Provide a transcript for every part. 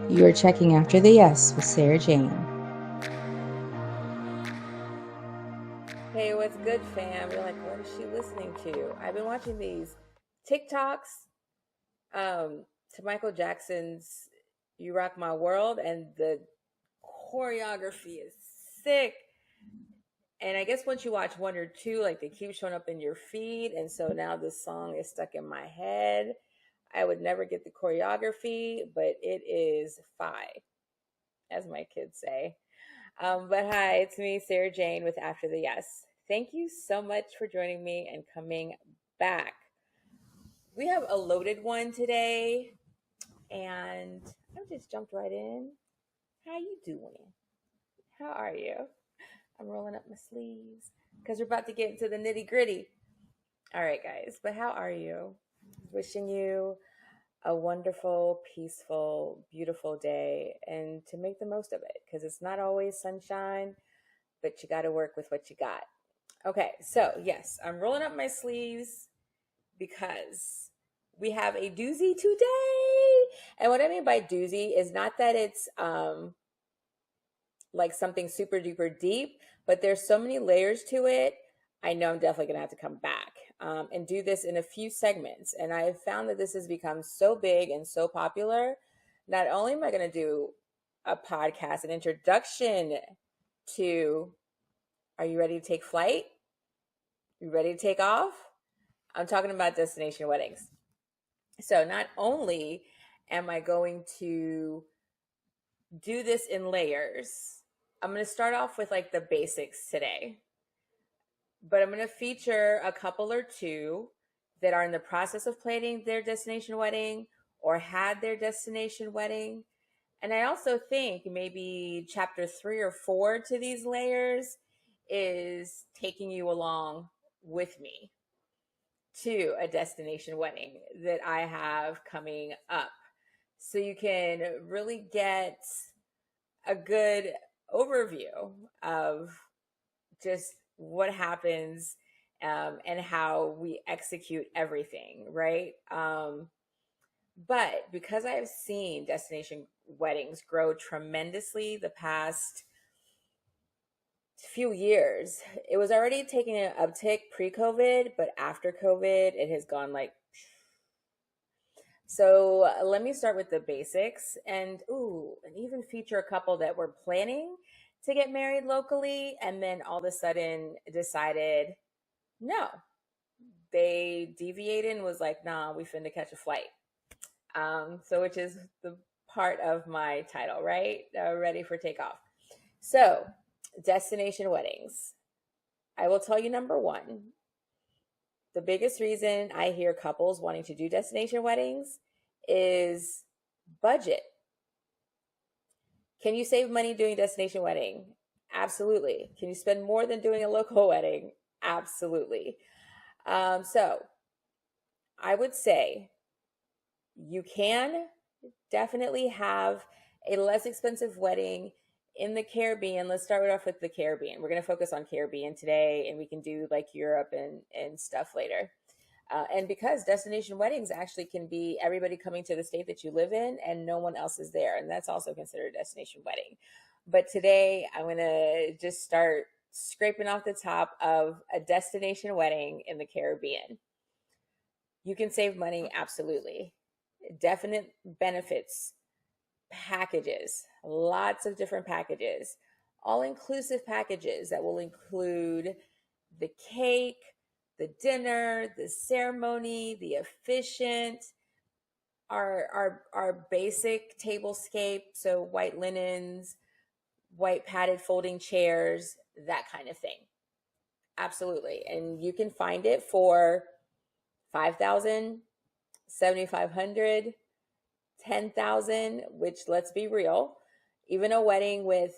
You are checking after the yes with Sarah Jane. Hey, what's good, fam? You're like, what is she listening to? I've been watching these TikToks um, to Michael Jackson's You Rock My World, and the choreography is sick. And I guess once you watch one or two, like they keep showing up in your feed. And so now this song is stuck in my head. I would never get the choreography, but it is fi, as my kids say. But hi, it's me, Sarah Jane, with After the Yes. Thank you so much for joining me and coming back. We have a loaded one today, and I just jumped right in. How you doing? How are you? I'm rolling up my sleeves because we're about to get into the nitty gritty. All right, guys, but how are you? Wishing you a wonderful, peaceful, beautiful day and to make the most of it because it's not always sunshine, but you got to work with what you got. Okay, so yes, I'm rolling up my sleeves because we have a doozy today. And what I mean by doozy is not that it's like something super duper deep, but there's so many layers to it. I know I'm definitely gonna have to come back and do this in a few segments. And I have found that this has become so big and so popular. Not only am I gonna do a podcast, an introduction to Are You Ready to Take Flight? You ready to take off? I'm talking about destination weddings. So not only am I going to do this in layers, I'm going to start off with like the basics today, but I'm going to feature a couple or two that are in the process of planning their destination wedding or had their destination wedding. And I also think maybe chapter 3 or 4 to these layers is taking you along with me to a destination wedding that I have coming up. So you can really get a good overview of just what happens and how we execute everything, right? But because I have seen destination weddings grow tremendously the past few years, it was already taking an uptick pre-COVID, but after COVID, it has gone like so. Let me start with the basics and even feature a couple that were planning to get married locally and then all of a sudden decided no. They deviated and was like, nah, we finna catch a flight. So which is the part of my title, right? Ready for takeoff. So, destination weddings. I will tell you number one, the biggest reason I hear couples wanting to do destination weddings is budget. Can you save money doing a destination wedding? Absolutely. Can you spend more than doing a local wedding? Absolutely. So I would say you can definitely have a less expensive wedding in the Caribbean. Let's start off with the Caribbean. We're going to focus on Caribbean today, and we can do like Europe and stuff later. And because destination weddings actually can be everybody coming to the state that you live in and no one else is there. And that's also considered a destination wedding. But today I'm going to just start scraping off the top of a destination wedding in the Caribbean. You can save money, absolutely. Definite benefits, packages, lots of different packages, all inclusive packages that will include the cake, the dinner, the ceremony, the officiant, our basic tablescape, so white linens, white padded folding chairs, that kind of thing. Absolutely. And you can find it for 5,000, 7,500, 10,000, which let's be real, even a wedding with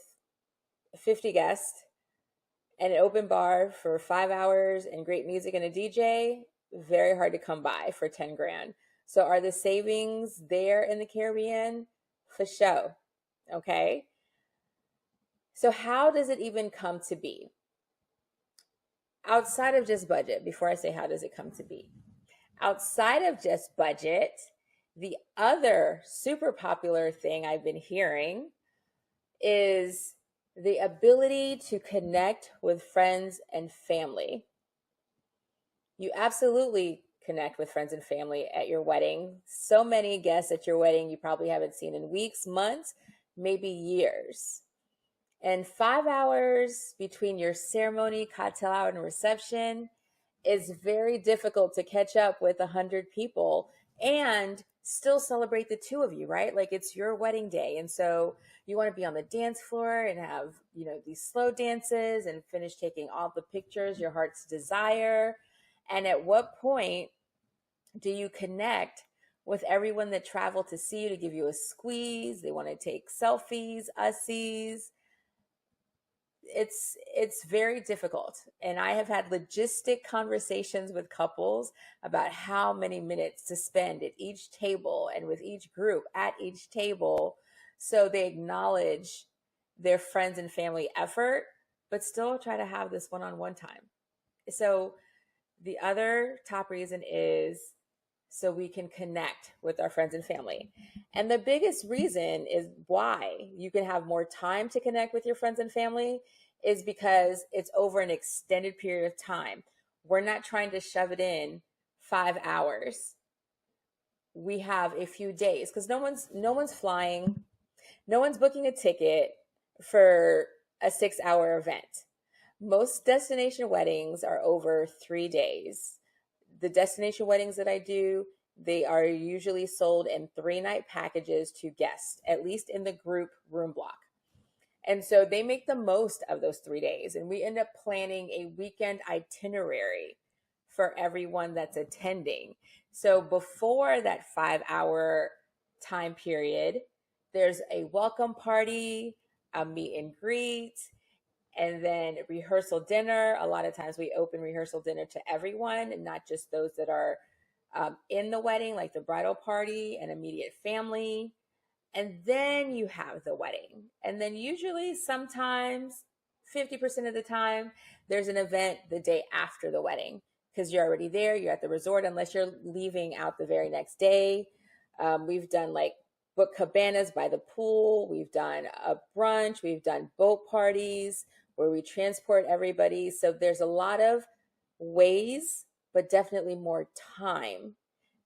50 guests and an open bar for 5 hours and great music and a DJ, very hard to come by for 10 grand. So are the savings there in the Caribbean? For sure. Okay. So how does it even come to be? Outside of just budget, before I say how does it come to be? Outside of just budget, The other super popular thing I've been hearing is the ability to connect with friends and family. You absolutely connect with friends and family at your wedding. So many guests at your wedding you probably haven't seen in weeks, months, maybe years. And 5 hours between your ceremony, cocktail hour, and reception is very difficult to catch up with 100 people and still celebrate the two of you, right? Like it's your wedding day. And so you want to be on the dance floor and have, these slow dances and finish taking all the pictures your heart's desire. And at what point do you connect with everyone that traveled to see you to give you a squeeze? They want to take selfies, ussies. It's very difficult, and I have had logistic conversations with couples about how many minutes to spend at each table and with each group at each table, so they acknowledge their friends and family effort but still try to have this one-on-one time. So the other top reason is so we can connect with our friends and family. And the biggest reason is why you can have more time to connect with your friends and family is because it's over an extended period of time. We're not trying to shove it in 5 hours. We have a few days because no one's flying, no one's booking a ticket for a 6 hour event. Most destination weddings are over 3 days. The destination weddings that I do, they are usually sold in 3 night packages to guests, at least in the group room block. And so they make the most of those 3 days. And we end up planning a weekend itinerary for everyone that's attending. So before that 5 hour time period, there's a welcome party, a meet and greet, and then rehearsal dinner. A lot of times we open rehearsal dinner to everyone and not just those that are in the wedding, like the bridal party and immediate family. And then you have the wedding. And then usually, sometimes, 50% of the time, there's an event the day after the wedding because you're already there. You're at the resort, unless you're leaving out the very next day. We've done like book cabanas by the pool. We've done a brunch. We've done boat parties where we transport everybody. So there's a lot of ways, but definitely more time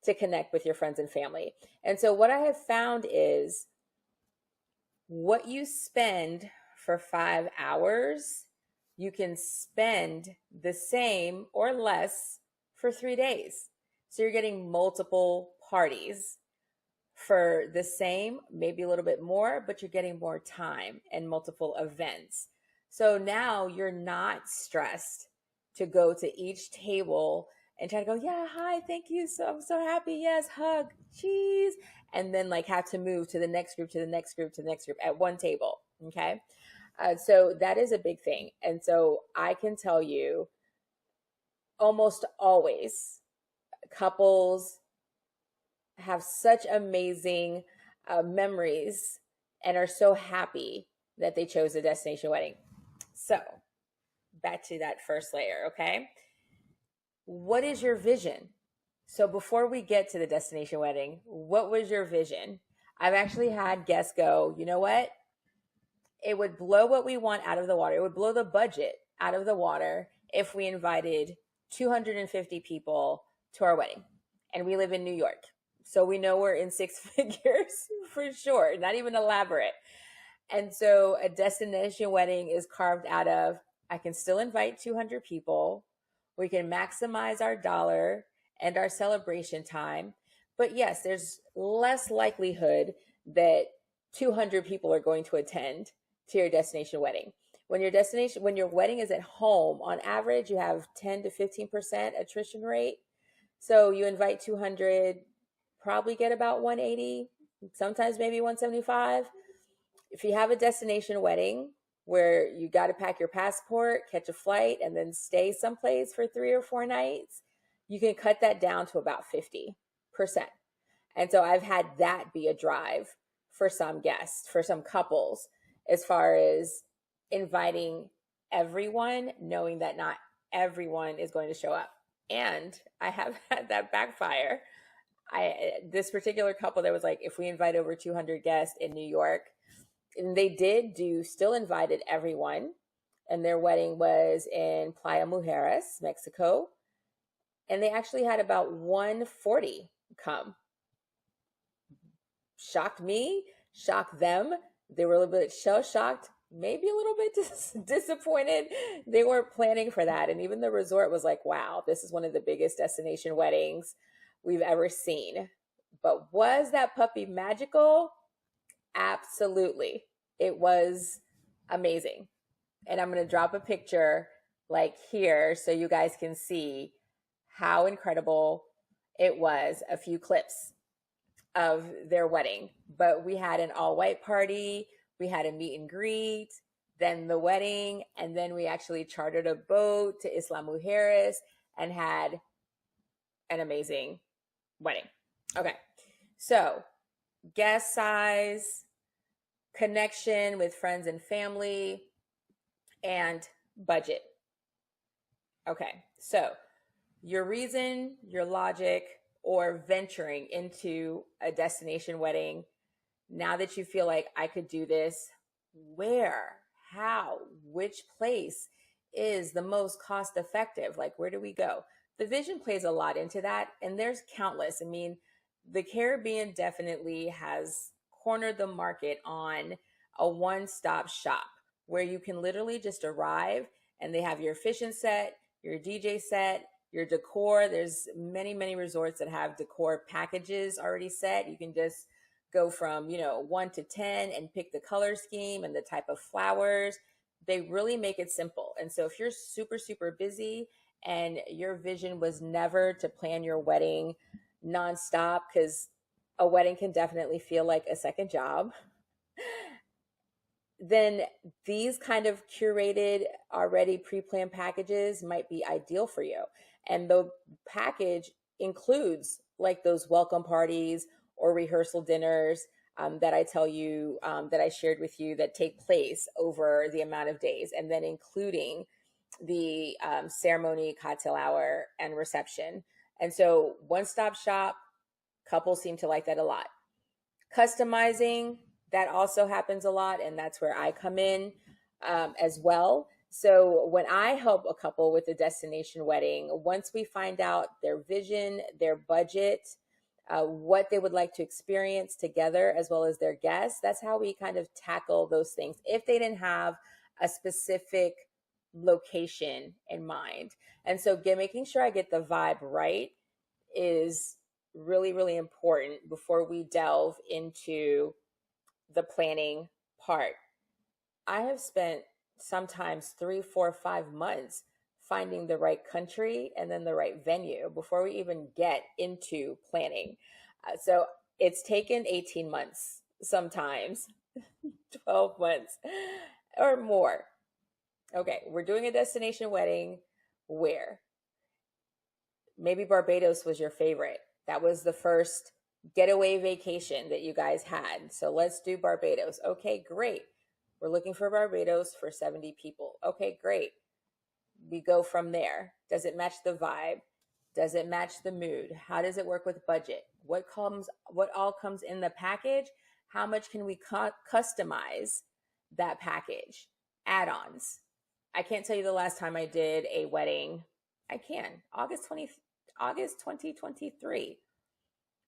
to connect with your friends and family. And so what I have found is what you spend for 5 hours, you can spend the same or less for 3 days. So you're getting multiple parties for the same, maybe a little bit more, but you're getting more time and multiple events. So now you're not stressed to go to each table and try to go, yeah, hi, thank you. So I'm so happy. Yes, hug, cheese. And then like have to move to the next group, to the next group, to the next group at one table. Okay. So that is a big thing. And so I can tell you almost always couples have such amazing memories and are so happy that they chose a destination wedding. So back to that first layer. Okay. What is your vision? So before we get to the destination wedding, what was your vision? I've actually had guests go, you know what? It would blow what we want out of the water. It would blow the budget out of the water if we invited 250 people to our wedding. And we live in New York. So we know we're in six figures for sure, not even elaborate. And so a destination wedding is carved out of, I can still invite 200 people. We can maximize our dollar and our celebration time. But yes, there's less likelihood that 200 people are going to attend to your destination wedding. When your wedding is at home, on average, you have 10 to 15% attrition rate. So you invite 200, probably get about 180, sometimes maybe 175. If you have a destination wedding where you got to pack your passport, catch a flight, and then stay someplace for 3 or 4 nights, you can cut that down to about 50%. And so I've had that be a drive for some guests, for some couples, as far as inviting everyone, knowing that not everyone is going to show up. And I have had that backfire. This particular couple that was like, if we invite over 200 guests in New York, and they did do still invited everyone, and their wedding was in Playa Mujeres, Mexico, and they actually had about 140 come. Shocked me, shocked them. They were a little bit shell shocked, maybe a little bit disappointed. They weren't planning for that. And even the resort was like, wow, this is one of the biggest destination weddings we've ever seen. But was that puppy magical? Absolutely. It was amazing. And I'm going to drop a picture like here so you guys can see how incredible it was. A few clips of their wedding. But we had an all white party, we had a meet and greet, then the wedding, and then we actually chartered a boat to Isla Mujeres and had an amazing wedding. Okay, so guest size, connection with friends and family, and budget. Okay, so your reason, your logic, or venturing into a destination wedding, now that you feel like I could do this, where, how, which place is the most cost effective? Like, where do we go? The vision plays a lot into that, and there's countless. I mean, the Caribbean definitely has cornered the market on a one-stop shop where you can literally just arrive and they have your fishing set, your DJ set, your decor. There's many, many resorts that have decor packages already set. You can just go from, 1 to 10 and pick the color scheme and the type of flowers. They really make it simple. And so if you're super, super busy and your vision was never to plan your wedding nonstop, because a wedding can definitely feel like a second job, then these kind of curated, already pre-planned packages might be ideal for you. And the package includes like those welcome parties or rehearsal dinners that I tell you, that I shared with you, that take place over the amount of days, and then including the ceremony, cocktail hour, and reception. And so one-stop shop, couples seem to like that a lot. Customizing, that also happens a lot, and that's where I come in as well. So when I help a couple with a destination wedding, once we find out their vision, their budget, what they would like to experience together, as well as their guests, that's how we kind of tackle those things if they didn't have a specific location in mind. And so making sure I get the vibe right is really, really important before we delve into the planning part. I have spent sometimes 3, 4, 5 months finding the right country and then the right venue before we even get into planning. So it's taken 18 months, sometimes 12 months or more. Okay, we're doing a destination wedding where maybe Barbados was your favorite. That was the first getaway vacation that you guys had. So let's do Barbados. Okay, great. We're looking for Barbados for 70 people. Okay, great. We go from there. Does it match the vibe? Does it match the mood? How does it work with budget? What all comes in the package? How much can we customize that package? Add-ons. I can't tell you the last time I did a wedding. I can. August 2023.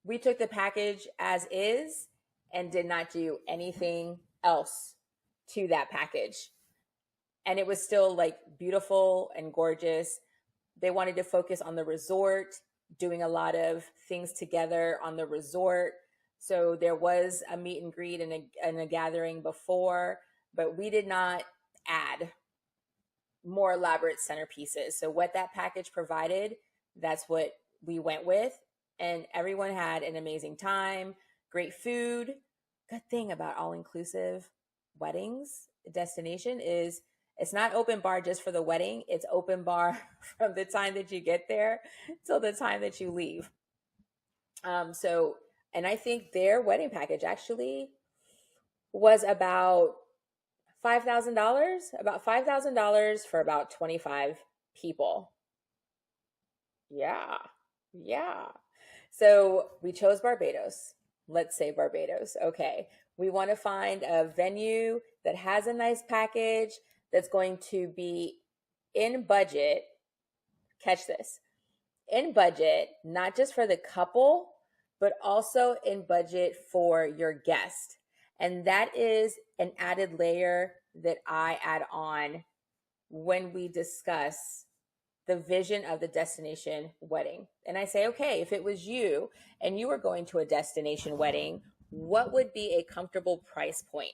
We took the package as is and did not do anything else to that package. And it was still like beautiful and gorgeous. They wanted to focus on the resort, doing a lot of things together on the resort. So there was a meet and greet and a gathering before, but we did not add more elaborate centerpieces. So what that package provided, that's what we went with. And everyone had an amazing time, great food. Good thing about all-inclusive weddings destination is it's not open bar just for the wedding. It's open bar from the time that you get there till the time that you leave. And I think their wedding package actually was about $5,000 for about 25 people. Yeah. Yeah. So we chose Barbados. Let's say Barbados. Okay. We want to find a venue that has a nice package that's going to be in budget. Catch this, in budget, not just for the couple, but also in budget for your guest. And that is an added layer that I add on when we discuss the vision of the destination wedding. And I say, okay, if it was you and you were going to a destination wedding, what would be a comfortable price point?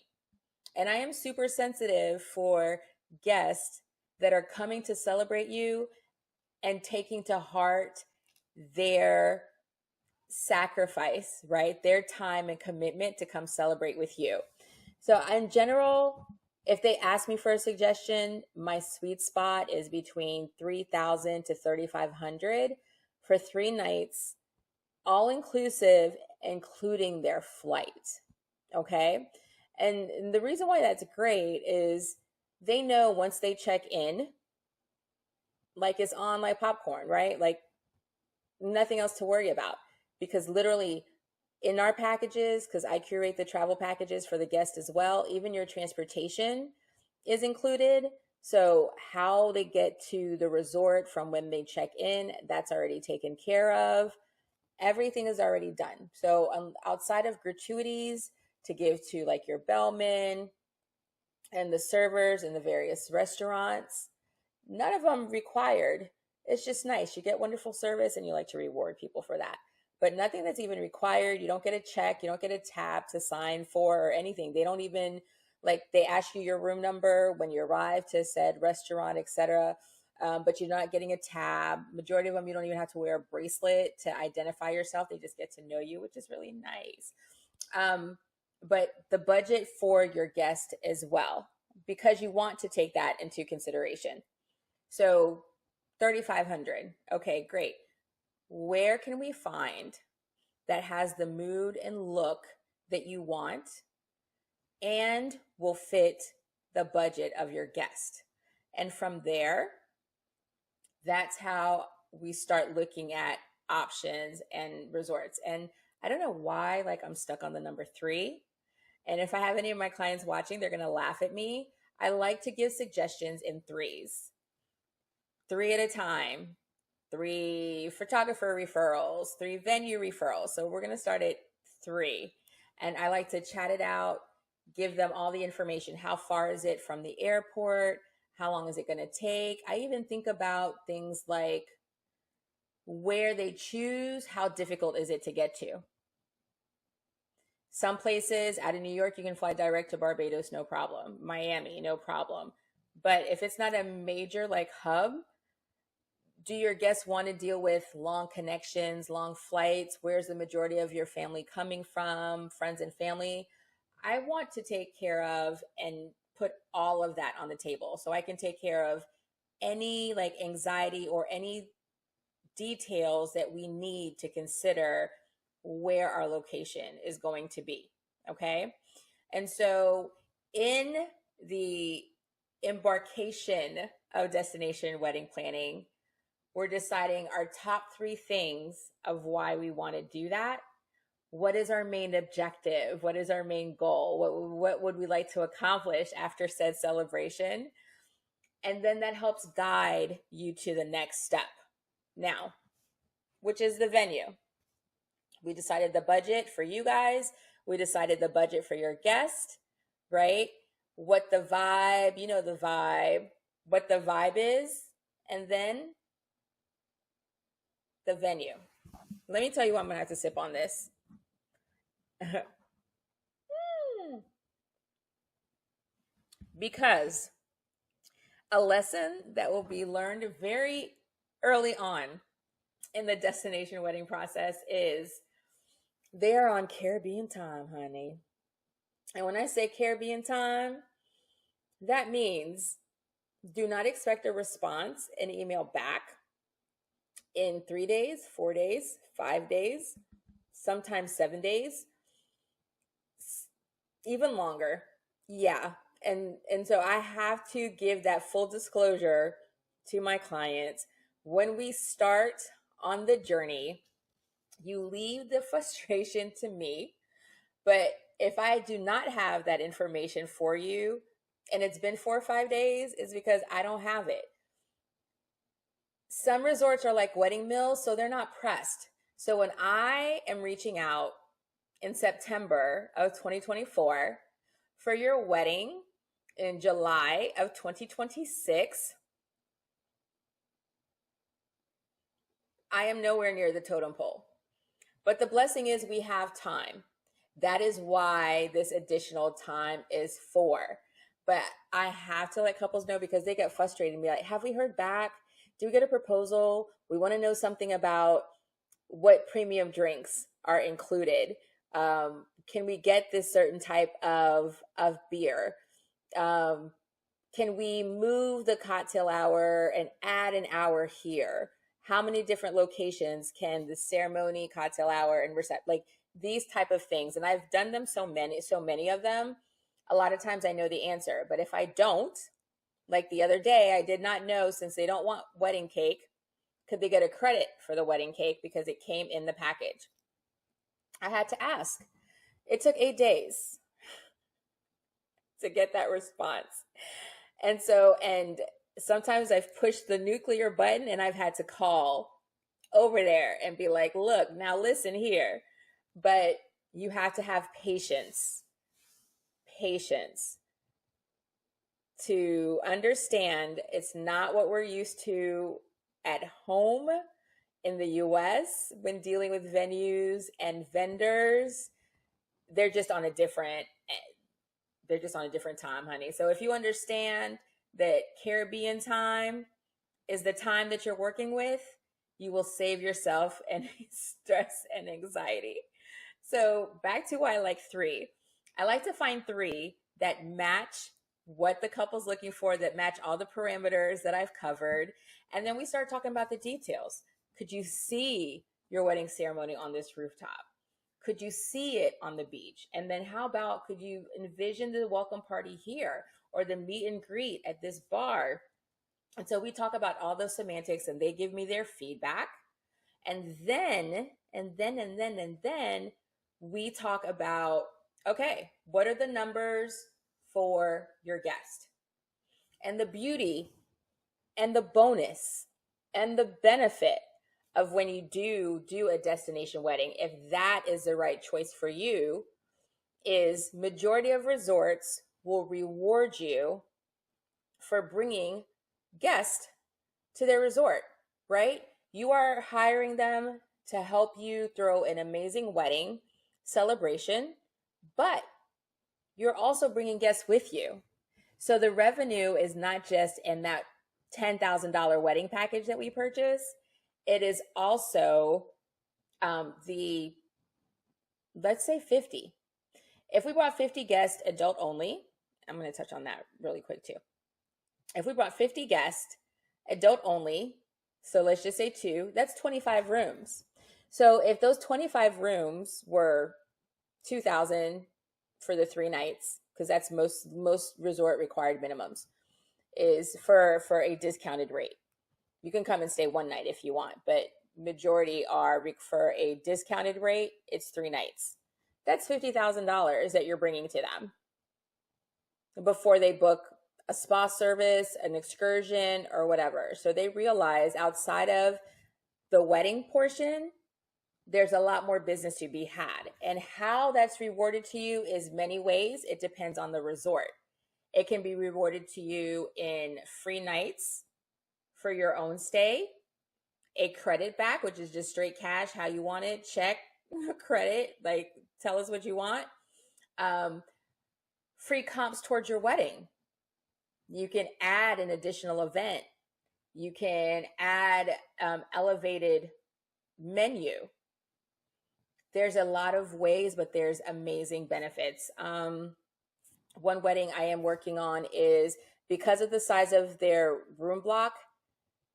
And I am super sensitive for guests that are coming to celebrate you and taking to heart their sacrifice, right? Their time and commitment to come celebrate with you. So, in general, if they ask me for a suggestion, my sweet spot is between 3,000 to 3,500 for 3 nights, all inclusive, including their flight. Okay. And the reason why that's great is they know once they check in, like it's on like popcorn, right? Like nothing else to worry about because literally in our packages, because I curate the travel packages for the guest as well, even your transportation is included. So how they get to the resort from when they check in, that's already taken care of. Everything is already done. So outside of gratuities to give to like your bellman and the servers in the various restaurants, none of them required. It's just nice. You get wonderful service and you like to reward people for that. But nothing that's even required. You don't get a check. You don't get a tab to sign for or anything. They don't even like they ask you your room number when you arrive to said restaurant, etc. But you're not getting a tab. Majority of them, you don't even have to wear a bracelet to identify yourself. They just get to know you, which is really nice. But the budget for your guest as well, because you want to take that into consideration. So 3,500. Okay, great. Where can we find that has the mood and look that you want and will fit the budget of your guest? And from there, that's how we start looking at options and resorts. And I don't know why, like I'm stuck on the number 3. And if I have any of my clients watching, they're going to laugh at me. I like to give suggestions in threes, 3 at a time, 3 photographer referrals, 3 venue referrals. So we're going to start at 3. And I like to chat it out, give them all the information. How far is it from the airport? How long is it going to take? I even think about things like where they choose, how difficult is it to get to? Some places out of New York, you can fly direct to Barbados, no problem. Miami, no problem. But if it's not a major like hub, do your guests want to deal with long connections, long flights? Where's the majority of your family coming from, friends and family? I want to take care of and put all of that on the table so I can take care of any like anxiety or any details that we need to consider where our location is going to be. Okay. And so in the embarkation of destination wedding planning, we're deciding our top 3 things of why we want to do that. What is our main objective? What is our main goal? What would we like to accomplish after said celebration? And then that helps guide you to the next step. Now, which is the venue. We decided the budget for you guys. We decided the budget for your guest, right? What the vibe, you know, the vibe, what the vibe is, and then the venue. Let me tell you what, I'm going to have to sip on this. Because a lesson that will be learned very early on in the destination wedding process is they are on Caribbean time, honey. And when I say Caribbean time, that means do not expect a response, an email back in 3 days, 4 days, 5 days, sometimes 7 days, even longer. Yeah. And so I have to give that full disclosure to my clients when we start on the journey. You leave the frustration to me, but if I do not have that information for you and it's been 4 or 5 days, it's because I don't have it. Some resorts are like wedding mills, so they're not pressed. So when I am reaching out in September of 2024 for your wedding in July of 2026, I am nowhere near the totem pole. But the blessing is we have time. That is why this additional time is for. But I have to let couples know because they get frustrated and be like, have we heard back? Do we get a proposal? We want to know something about what premium drinks are included. Can we get this certain type of beer? Um, can we move the cocktail hour and add an hour here? How many different locations can the ceremony, cocktail hour, and reception, like these type of things? And I've done them so many of them. A lot of times I know the answer, but if I don't, like the other day, I did not know, since they don't want wedding cake, could they get a credit for the wedding cake because it came in the package? I had to ask. It took 8 days to get that response. And sometimes I've pushed the nuclear button and I've had to call over there and be like, look, now listen here. But you have to have patience to understand it's not what we're used to at home in the US when dealing with venues and vendors. They're just on a different time, honey. So if you understand that Caribbean time is the time that you're working with, you will save yourself any stress and anxiety. So back to why I like three. I like to find three that match what the couple's looking for, that match all the parameters that I've covered. And then we start talking about the details. Could you see your wedding ceremony on this rooftop? Could you see it on the beach? And then how about, could you envision the welcome party here or the meet and greet at this bar? And so we talk about all those semantics and they give me their feedback. And then we talk about, okay, what are the numbers for your guest? And the beauty and the bonus and the benefit of when you do a destination wedding, if that is the right choice for you, is majority of resorts will reward you for bringing guests to their resort, right? You are hiring them to help you throw an amazing wedding celebration, but you're also bringing guests with you. So the revenue is not just in that $10,000 wedding package that we purchase. It is also the, let's say 50. If we brought 50 guests, adult only, I'm going to touch on that really quick too. If we brought 50 guests, adult only, so let's just say two, that's 25 rooms. So if those 25 rooms were 2,000 for the 3 nights, because that's most resort required minimums, is for a discounted rate. You can come and stay 1 night if you want, but majority are for a discounted rate. It's 3 nights. That's $50,000 that you're bringing to them before they book a spa service, an excursion, or whatever. So they realize outside of the wedding portion, there's a lot more business to be had. And how that's rewarded to you is many ways. It depends on the resort. It can be rewarded to you in free nights for your own stay, a credit back, which is just straight cash, how you want it, check, credit, like tell us what you want. Free comps towards your wedding. You can add an additional event. You can add elevated menu. There's a lot of ways, but there's amazing benefits. One wedding I am working on is, because of the size of their room block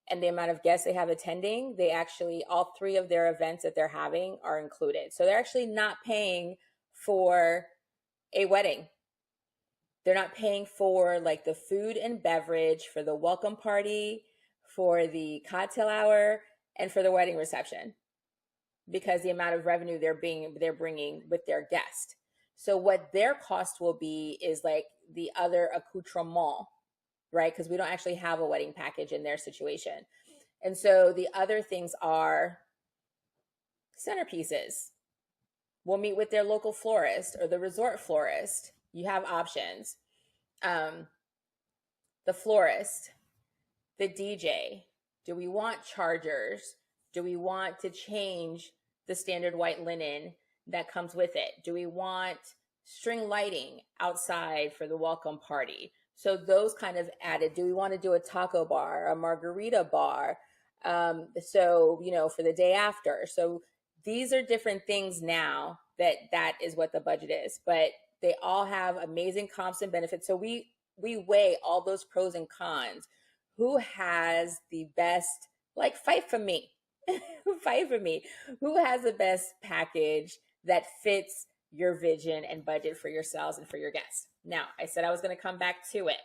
and the amount of guests they have attending, they actually, all 3 of their events that they're having are included. So they're actually not paying for a wedding. They're not paying for like the food and beverage, for the welcome party, for the cocktail hour, and for the wedding reception. because the amount of revenue they're bringing with their guest. So what their cost will be is like the other accoutrement, right? Because we don't actually have a wedding package in their situation. And so the other things are centerpieces. We'll meet with their local florist or the resort florist. You have options. Um, the florist, the DJ. Do we want chargers? Do we want to change the standard white linen that comes with it? Do we want string lighting outside for the welcome party? So those kind of added. Do we want to do a taco bar, a margarita bar? So, for the day after. So these are different things now that is what the budget is, but they all have amazing comps and benefits. So we weigh all those pros and cons. Who has the best, like, fight for me. Fight for me. Who has the best package that fits your vision and budget for yourselves and for your guests? Now, I said I was going to come back to it.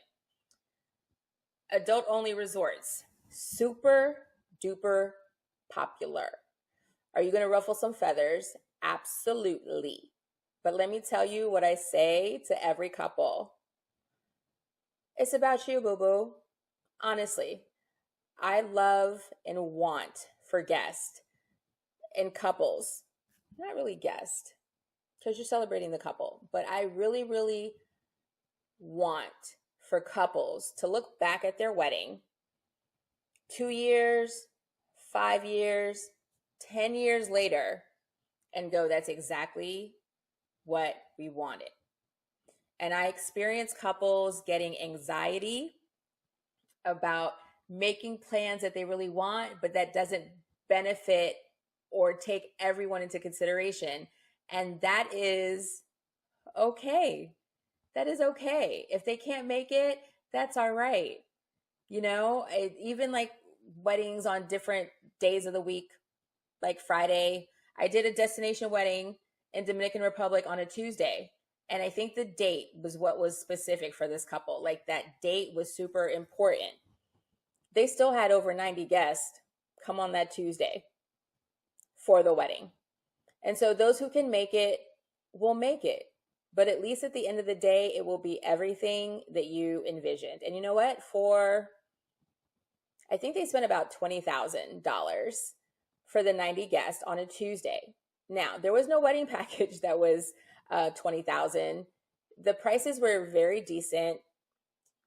Adult only resorts, super duper popular. Are you going to ruffle some feathers? Absolutely. But let me tell you what I say to every couple. It's about you, boo-boo. Honestly, I love and want for guests and couples, not really guests, because you're celebrating the couple, but I really, really want for couples to look back at their wedding 2 years, 5 years, 10 years later and go, that's exactly what we wanted. And I experience couples getting anxiety about making plans that they really want, but that doesn't benefit or take everyone into consideration. And that is okay. That is okay. If they can't make it, that's all right. Even like weddings on different days of the week, like Friday. I did a destination wedding in Dominican Republic on a Tuesday. And I think the date was what was specific for this couple. Like that date was super important. They still had over 90 guests come on that Tuesday for the wedding. And so those who can make it will make it. But at least at the end of the day, it will be everything that you envisioned. And you know what? I think they spent about $20,000 for the 90 guests on a Tuesday. Now, there was no wedding package that was $20,000. The prices were very decent.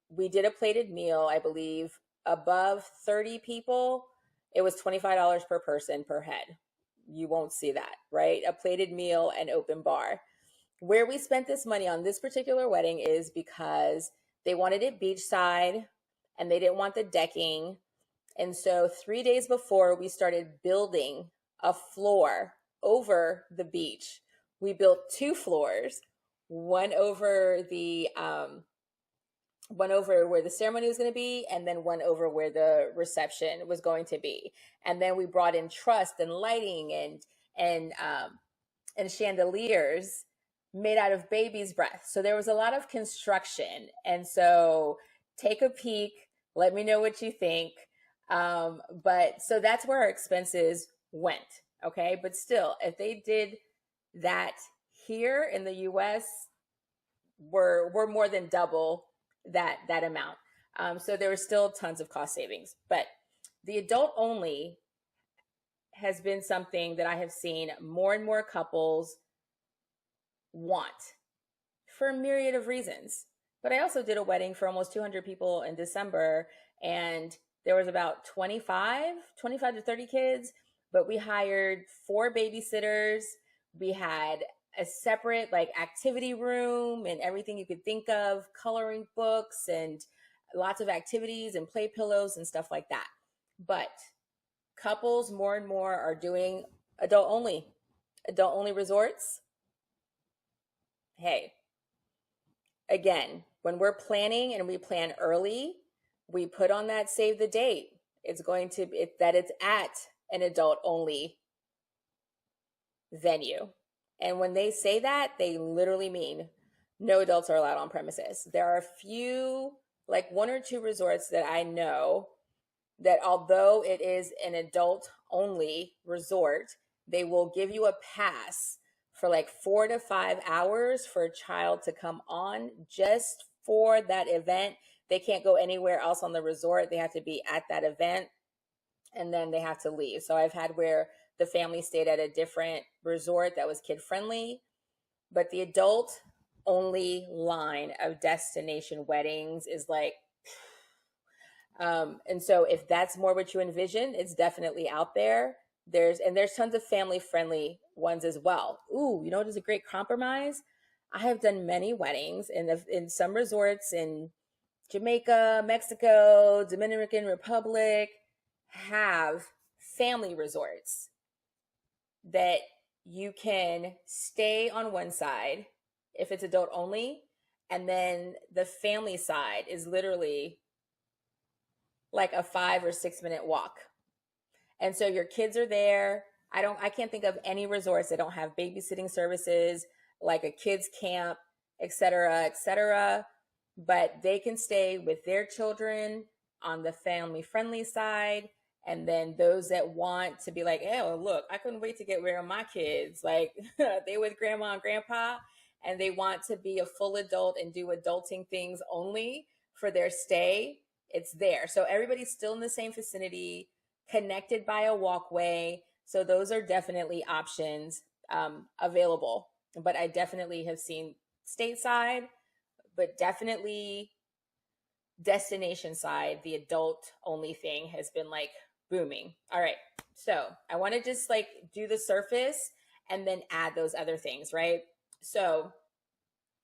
We did a plated meal, I believe, above 30 people. It was $25 per person per head. You won't see that, right? A plated meal and open bar. Where we spent this money on this particular wedding is because they wanted it beachside and they didn't want the decking. And so 3 days before, we started building a floor over the beach. We built 2 floors, one over where the ceremony was going to be, and then one over where the reception was going to be. And then we brought in truss and lighting and chandeliers made out of baby's breath. So there was a lot of construction. And so take a peek. Let me know what you think. But so that's where our expenses went. Okay. But still, if they did that here in the US, we're more than double that amount. So there were still tons of cost savings. But the adult only has been something that I have seen more and more couples want for a myriad of reasons. But I also did a wedding for almost 200 people in December, and there was about 25 to 30 kids, but we hired 4 babysitters. We had a separate like activity room and everything you could think of, coloring books and lots of activities and play pillows and stuff like that. But couples more and more are doing adult only resorts. Hey, again, when we're planning and we plan early, we put on that save the date. It's going to be that it's at an adult only venue. And when they say that, they literally mean no adults are allowed on premises. There are a few, like 1 or 2 resorts that I know that although it is an adult only resort, they will give you a pass for like 4 to 5 hours for a child to come on just for that event. They can't go anywhere else on the resort. They have to be at that event and then they have to leave. So I've had where the family stayed at a different resort that was kid friendly, but the adult only line of destination weddings is like, and so if that's more what you envision, it's definitely out there. There's tons of family friendly ones as well. Ooh, you know what is a great compromise? I have done many weddings in some resorts in Jamaica, Mexico, Dominican Republic have family resorts that you can stay on one side if it's adult only, and then the family side is literally like a 5 or 6 minute walk. And so your kids are there. I can't think of any resorts that don't have babysitting services, like a kids camp, et cetera, et cetera. But they can stay with their children on the family friendly side. And then those that want to be like, oh, look, I couldn't wait to get rid of my kids. Like they with grandma and grandpa, and they want to be a full adult and do adulting things only for their stay. It's there. So everybody's still in the same vicinity, connected by a walkway. So those are definitely options available. But I definitely have seen stateside, but definitely destination side, the adult only thing has been like booming. All right. So I want to just like do the surface and then add those other things, right? So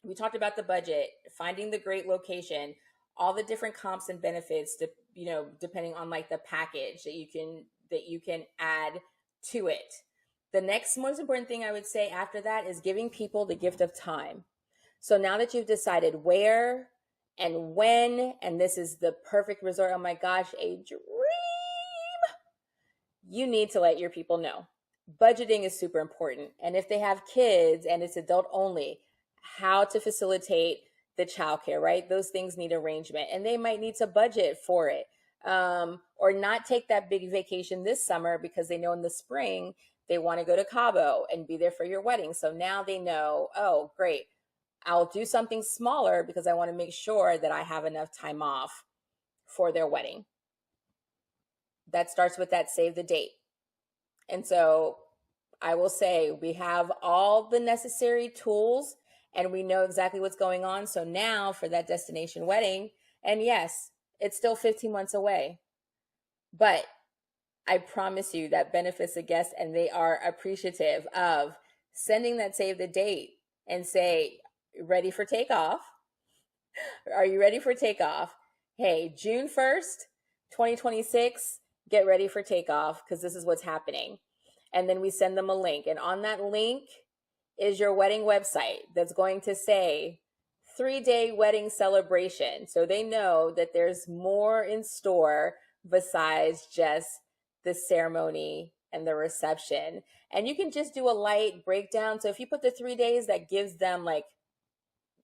we talked about the budget, finding the great location, all the different comps and benefits, depending on like the package that you can add to it. The next most important thing I would say after that is giving people the gift of time. So now that you've decided where and when, and this is the perfect resort, oh my gosh, a dream, you need to let your people know. Budgeting is super important. And if they have kids and it's adult only, how to facilitate the childcare, right? Those things need arrangement, and they might need to budget for it. Or not take that big vacation this summer because they know in the spring they want to go to Cabo and be there for your wedding. So now they know, oh, great. I'll do something smaller because I want to make sure that I have enough time off for their wedding. That starts with that save the date. And so I will say we have all the necessary tools and we know exactly what's going on. So now for that destination wedding, and yes, it's still 15 months away, but I promise you that benefits the guests and they are appreciative of sending that save the date and say, ready for takeoff? Are you ready for takeoff? Hey, June 1st, 2026, get ready for takeoff because this is what's happening. And then we send them a link. And on that link is your wedding website that's going to say 3-day wedding celebration. So they know that there's more in store besides just the ceremony and the reception. And you can just do a light breakdown. So if you put the 3 days, that gives them like,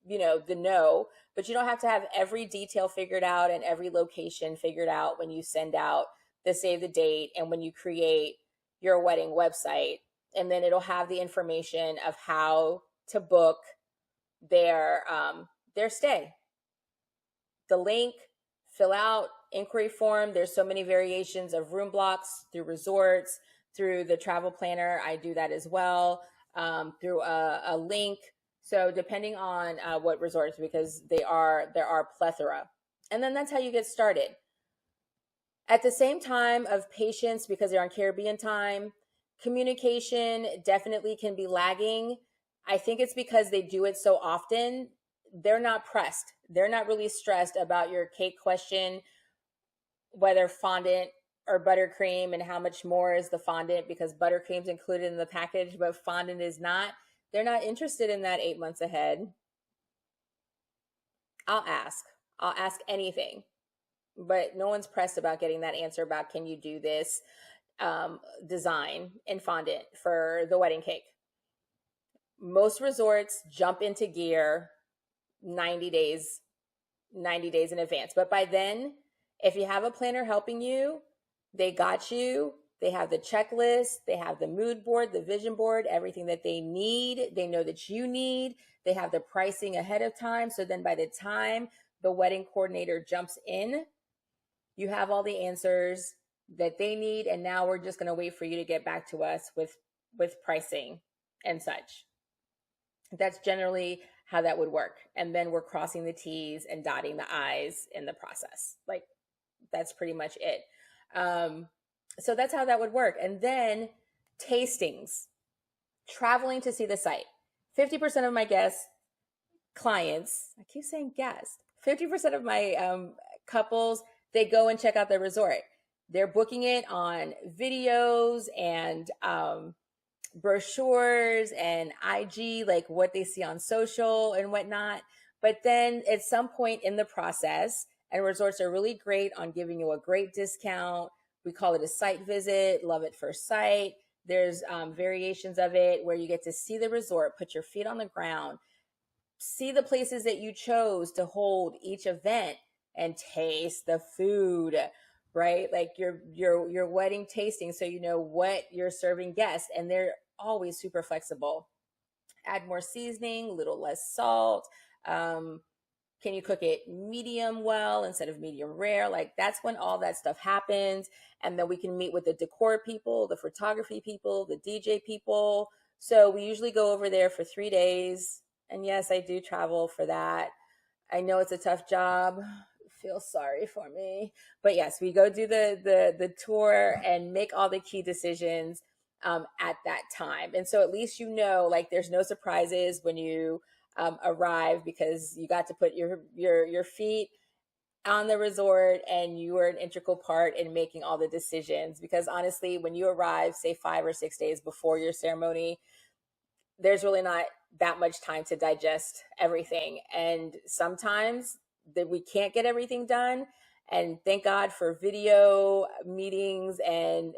the know, but you don't have to have every detail figured out and every location figured out when you send out the save the date and when you create your wedding website. And then it'll have the information of how to book their stay. The link, fill out inquiry form. There's so many variations of room blocks through resorts, through the travel planner. I do that as well, through a link. So depending on what resorts, because there are plethora. And then that's how you get started. At the same time of patience, because they're on Caribbean time, communication definitely can be lagging. I think it's because they do it so often. They're not pressed. They're not really stressed about your cake question, whether fondant or buttercream and how much more is the fondant, because buttercream's included in the package, but fondant is not. They're not interested in that 8 months ahead. I'll ask anything, but no one's pressed about getting that answer about, can you do this design in fondant for the wedding cake? Most resorts jump into gear 90 days in advance. But by then, if you have a planner helping you, they got you, They have the checklist, they have the mood board, the vision board, everything that they need. They know that you need. They have the pricing ahead of time. So then by the time the wedding coordinator jumps in, you have all the answers that they need. And now we're just going to wait for you to get back to us with pricing and such. That's generally how that would work. And then we're crossing the T's and dotting the I's in the process. Like that's pretty much it. So that's how that would work. And then tastings, traveling to see the site. 50% of my guests, clients, I keep saying guests, 50% of my couples, they go and check out the resort. They're booking it on videos and brochures and IG, like what they see on social and whatnot. But then at some point in the process, and resorts are really great on giving you a great discount. We call it a site visit, love at first sight. There's variations of it where you get to see the resort, put your feet on the ground, see the places that you chose to hold each event, and taste the food, right? Like your wedding tasting, so you know what you're serving guests, and they're always super flexible. Add more seasoning, a little less salt. Can you cook it medium well instead of medium rare? Like that's when all that stuff happens. And then we can meet with the decor people, the photography people, the DJ people. So we usually go over there for 3 days. And yes, I do travel for that. I know it's a tough job. Feel sorry for me. But yes, we go do the tour and make all the key decisions at that time. And so at least you know, like there's no surprises when you arrive, because you got to put your feet on the resort and you were an integral part in making all the decisions. Because honestly, when you arrive, say 5 or 6 days before your ceremony, there's really not that much time to digest everything. And sometimes that we can't get everything done. And thank God for video meetings and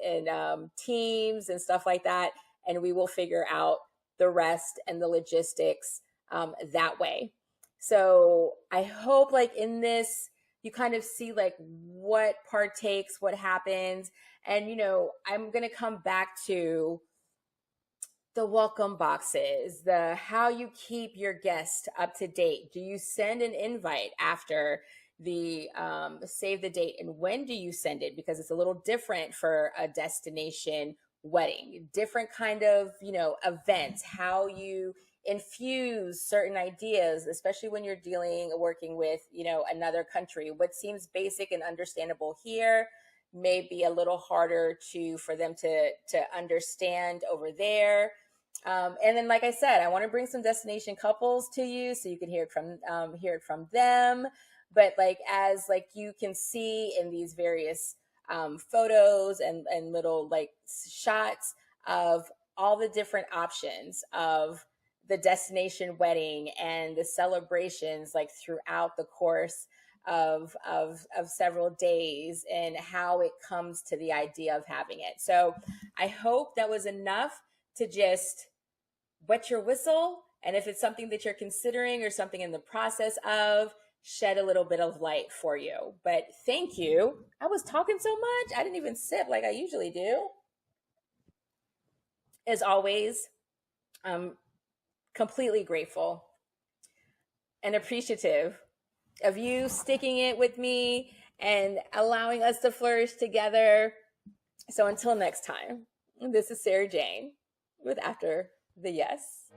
teams and stuff like that. And we will figure out the rest and the logistics that way. So I hope like in this, you kind of see like what partakes, what happens. And, you know, I'm going to come back to the welcome boxes, the how you keep your guest up to date. Do you send an invite after the save the date, and when do you send it? Because it's a little different for a destination wedding, different kind of, you know, events, how you infuse certain ideas, especially when you're working with, you know, another country. What seems basic and understandable here may be a little harder for them to understand over there. And then, like I said, I want to bring some destination couples to you so you can hear it from them. But like as like you can see in these various photos and little like shots of all the different options of the destination wedding and the celebrations like throughout the course of several days, and how it comes to the idea of having it. So I hope that was enough to just wet your whistle. And if it's something that you're considering or something in the process of, shed a little bit of light for you. But thank you. I was talking so much. I didn't even sip like I usually do. As always, I'm completely grateful and appreciative of you sticking it with me and allowing us to flourish together. So until next time, this is Sarah Jane with After the Yes.